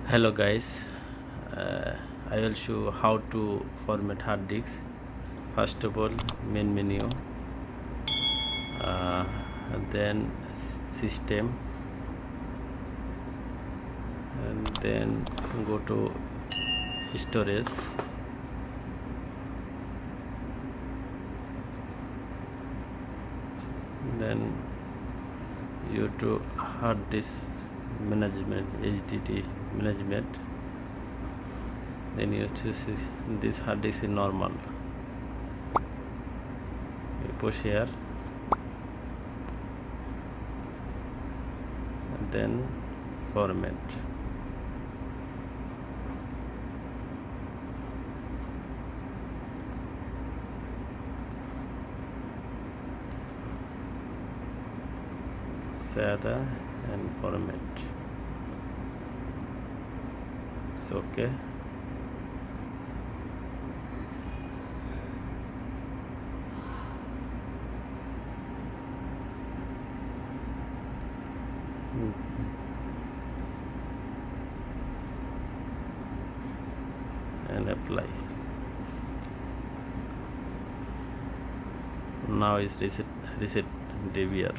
Hello guys, I will show how to format hard disk. First of all, main menu, uh, then system, and then go to storage, then you to hard disk management, HDD management. Then you to see this hard disk is normal. You push here, and then format. SATA and format. It's okay. And apply. Now is reset DVR.